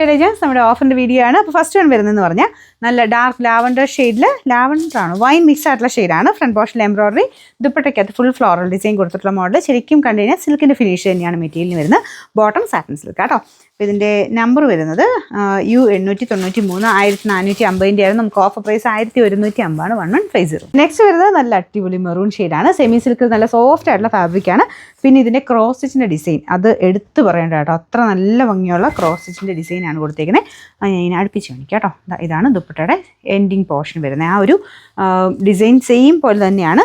നമ്മുടെ ഓഫറിൻ്റെ വീഡിയോ ആണ്. അപ്പോൾ ഫസ്റ്റ് വൺ വരുന്നതെന്ന് പറഞ്ഞാൽ നല്ല ഡാർക്ക് ലാവൻഡർ ഷെയ്ഡിൽ ലാവൻഡറാണ് വൈൻ മിക്സ് ആയിട്ടുള്ള ഷെയ്ഡാണ്. ഫ്രണ്ട് പോർഷനിൽ എംബ്രോയിഡറി, ദുപ്പട്ടയ്ക്കകത്ത് ഫുൾ ഫ്ലോറൽ ഡിസൈൻ കൊടുത്തിട്ടുള്ള മോഡൽ. ശരിക്കും കണ്ടു കഴിഞ്ഞാൽ സിൽക്കിൻ്റെ ഫിനിഷ് തന്നെയാണ് മെറ്റീരിയലിന് വരുന്നത്. ബോട്ടം സാറ്റിൻ സിൽക്ക് കേട്ടോ. അപ്പോൾ ഇതിൻ്റെ നമ്പർ വരുന്നത് U893 1450 ആയിരുന്നു. നമുക്ക് ഓഫർ പ്രൈസ് 1150 1150. നെക്സ്റ്റ് വരുന്നത് നല്ല അടിപൊളി മെറൂൺ ഷെയ്ഡാണ്. സെമി സിൽക്ക് നല്ല സോഫ്റ്റ് ആയിട്ടുള്ള ഫാബ്രിക്കാണ്. പിന്നെ ഇതിൻ്റെ ക്രോസ് സ്റ്റിച്ചിൻ്റെ ഡിസൈൻ അത് എടുത്ത് പറയേണ്ട കേട്ടോ. അത്ര നല്ല ഭംഗിയുള്ള ക്രോസ് സ്റ്റിച്ചിൻ്റെ ഡിസൈനാണ് കൊടുത്തേക്കുന്നത്. ഞാൻ അടുപ്പിച്ച് കാണിക്കാം കേട്ടോ. ഇതാണ് ദുപ്പട്ടയുടെ എൻഡിങ് പോർഷൻ വരുന്നത്. ആ ഒരു ഡിസൈൻ സെയിം പോലെ തന്നെയാണ്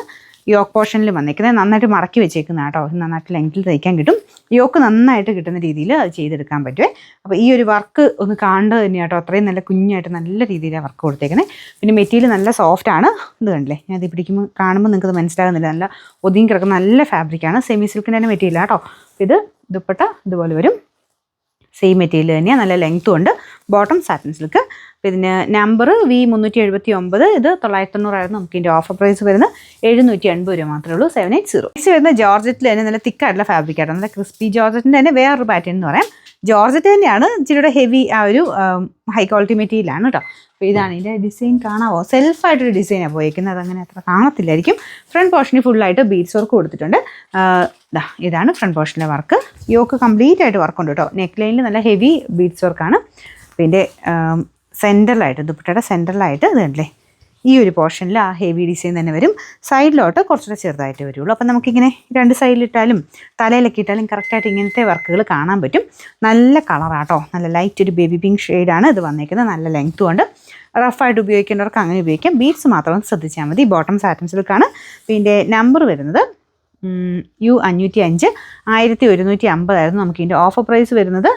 യോക്ക് പോർഷനിൽ വന്നേക്കുന്നത്. നന്നായിട്ട് മടക്കി വെച്ചേക്കുന്ന കേട്ടോ. നന്നായിട്ട് ലെങ്ത്തിൽ തയ്ക്കാൻ കിട്ടും. യോക്ക് നന്നായിട്ട് കിട്ടുന്ന രീതിയിൽ അത് ചെയ്തെടുക്കാൻ പറ്റുമേ. അപ്പോൾ ഈ ഒരു വർക്ക് ഒന്ന് കാണേണ്ടത് തന്നെയാണ് കേട്ടോ. അത്രയും നല്ല കുഞ്ഞായിട്ട് നല്ല രീതിയിലാണ് വർക്ക് കൊടുത്തേക്കുന്നത്. പിന്നെ മെറ്റീരിയൽ നല്ല സോഫ്റ്റാണ്. ഇത് കണ്ടില്ലേ, ഞാൻ ഇത് പിടിക്കുമ്പോൾ കാണുമ്പോൾ നിങ്ങൾക്കത് മനസ്സിലാകുന്നില്ല. നല്ല ഒതുങ്ങി കിടക്കുന്ന നല്ല ഫാബ്രിക്കാണ്. സെമി സിൽക്കിൻ്റെ തന്നെ മെറ്റീരിയൽ കേട്ടോ. ഇത് ദുപ്പട്ട ഇതുപോലെ വരും. സെയിം മെറ്റീരിയൽ തന്നെയാണ്. നല്ല ലെങ്ത്തും ഉണ്ട്. Bottom satin silk. അപ്പോൾ ഇതിന് നമ്പർ V379. ഇത് 990 ആയിരുന്നു. നമുക്ക് ഇതിൻ്റെ ഓഫർ പ്രൈസ് വരുന്നത് 780 രൂപ മാത്രമേ ഉള്ളൂ. 780. നെക്സ്റ്റ് വരുന്ന ജോർജറ്റിൽ തന്നെ നല്ല തിക്കായിട്ടുള്ള ഫാബ്രിക്കാണ്. നല്ല ക്രിസ്പി ജോർജറ്റിൻ്റെ തന്നെ വേറൊരു പാറ്റേൺ എന്ന് പറയാം. ജോർജറ്റ് തന്നെയാണ്, ഇച്ചിരിയുടെ ഹെവി ആ ഒരു ഹൈ ക്വാളിറ്റി മെറ്റീരിയലാണ് കേട്ടോ. അപ്പോൾ ഇതാണ് ഇതിൻ്റെ ഡിസൈൻ. കാണാവോ? സെൽഫായിട്ടൊരു ഡിസൈനാണ് പോയിരിക്കുന്നത്. അതങ്ങനെ അത്ര കാണത്തില്ലായിരിക്കും. ഫ്രണ്ട് പോർഷനിൽ ഫുള്ളായിട്ട് ബീഡ്സ് വർക്ക് കൊടുത്തിട്ടുണ്ട്. ഇതാണ് ഫ്രണ്ട് പോർഷനിലെ വർക്ക്. യോക്ക് കംപ്ലീറ്റ് ആയിട്ട് വർക്കുണ്ട് കേട്ടോ. നെക്ക് ലൈനിൽ നല്ല ഹെവി ബീഡ്സ് വർക്കാണ്. പിന്നെ സെൻറ്ററിലായിട്ട് ദുപ്പട്ടയുടെ സെൻറ്ററിലായിട്ട് ഇത് കണ്ടില്ലേ, ഈ ഒരു പോർഷനിൽ ആ ഹെവി ഡിസൈൻ തന്നെ വരും. സൈഡിലോട്ട് കുറച്ചുകൂടെ ചെറുതായിട്ട് വരുള്ളൂ. അപ്പം നമുക്കിങ്ങനെ രണ്ട് സൈഡിലിട്ടാലും തലയിലൊക്കെ ഇട്ടാലും കറക്റ്റായിട്ട് ഇങ്ങനത്തെ വർക്കുകൾ കാണാൻ പറ്റും. നല്ല കളറാട്ടോ. നല്ല ലൈറ്റ് ഒരു ബേബി പിങ്ക് ഷെയ്ഡാണ് ഇത് വന്നേക്കുന്നത്. നല്ല ലെങ്ത്തും ഉണ്ട്. റഫായിട്ട് ഉപയോഗിക്കേണ്ടവർക്ക് അങ്ങനെ ഉപയോഗിക്കാം. ബീഡ്സ് മാത്രം ശ്രദ്ധിച്ചാൽ മതി. ബോട്ടം സാറ്റിൻ സിൽക്കാണ്. പിന്നെ നമ്പർ വരുന്നത് U505 1150 ആയിരുന്നു. നമുക്ക് ഇതിൻ്റെ ഓഫർ പ്രൈസ് വരുന്നത്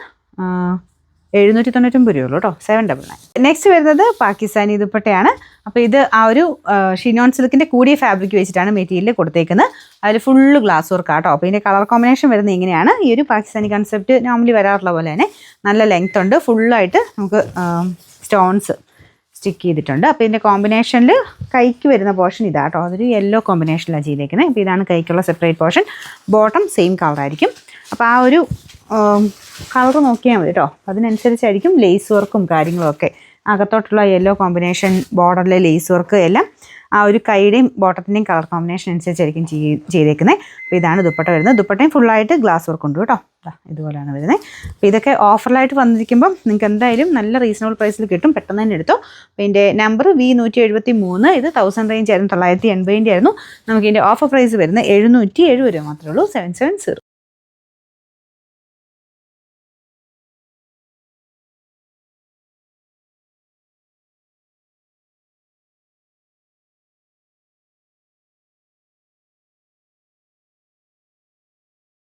799 രൂപയുള്ളൂ കേട്ടോ. 799. നെക്സ്റ്റ് വരുന്നത് പാകിസ്ഥാനി ദുപ്പട്ടയാണ്. അപ്പോൾ ഇത് ആ ഒരു ഷിനോൺ സിൽക്കിൻ്റെ കൂടിയ ഫാബ്രിക് വെച്ചിട്ടാണ് മെറ്റീരിയൽ കൊടുത്തേക്കുന്നത്. അതിൽ ഫുള്ള് ഗ്ലാസ് വർക്ക് ആട്ടോ. അപ്പോൾ ഇതിൻ്റെ കളർ കോമ്പിനേഷൻ വരുന്നത് ഇങ്ങനെയാണ്. ഈ ഒരു പാകിസ്ഥാനി കൺസെപ്റ്റ് നോർമലി വരാറുള്ള പോലെ തന്നെ നല്ല ലെങ്ത് ഉണ്ട്. ഫുള്ളായിട്ട് നമുക്ക് സ്റ്റോൺസ് സ്റ്റിക്ക് ചെയ്തിട്ടുണ്ട്. അപ്പോൾ ഇതിൻ്റെ കോമ്പിനേഷനിൽ കൈക്ക് വരുന്ന പോർഷൻ ഇതാട്ടോ. അതൊരു യെല്ലോ കോമ്പിനേഷനിലാണ് ചെയ്തേക്കുന്നത്. അപ്പോൾ ഇതാണ് കൈക്കുള്ള സെപ്പറേറ്റ് പോർഷൻ. ബോട്ടം സെയിം കളറായിരിക്കും. അപ്പോൾ ആ ഒരു കളർ നോക്കിയാൽ മതി കേട്ടോ. അതിനനുസരിച്ചായിരിക്കും ലേസ് വർക്കും കാര്യങ്ങളും ഒക്കെ. അകത്തോട്ടുള്ള യെല്ലോ കോമ്പിനേഷൻ, ബോർഡറിലെ ലേസ് വർക്ക് എല്ലാം ആ ഒരു കൈയുടെയും ബോട്ടത്തിൻ്റെയും കളർ കോമ്പിനേഷൻ അനുസരിച്ചായിരിക്കും ചെയ്തേക്കുന്നത്. അപ്പോൾ ഇതാണ് ദുപ്പട്ട വരുന്നത്. ദുപ്പട്ടയും ഫുള്ളായിട്ട് ഗ്ലാസ് വർക്ക് ഉണ്ട് കേട്ടോ. ഇതുപോലെയാണ് വരുന്നത്. അപ്പോൾ ഇതൊക്കെ ഓഫറിലായിട്ട് വന്നിരിക്കുമ്പം നിങ്ങൾക്ക് എന്തായാലും നല്ല റീസണബിൾ പ്രൈസിൽ കിട്ടും. പെട്ടെന്ന് തന്നെ എടുത്തോ. അപ്പോൾ ഇതിൻ്റെ നമ്പർ V173. ഇത് 1000 റേഞ്ച് ആയിരുന്നു. 980 ആയിരുന്നു. നമുക്ക് ഇതിൻ്റെ ഓഫർ പ്രൈസ് വരുന്നത് 770 രൂപ മാത്രമേ ഉള്ളൂ. 770.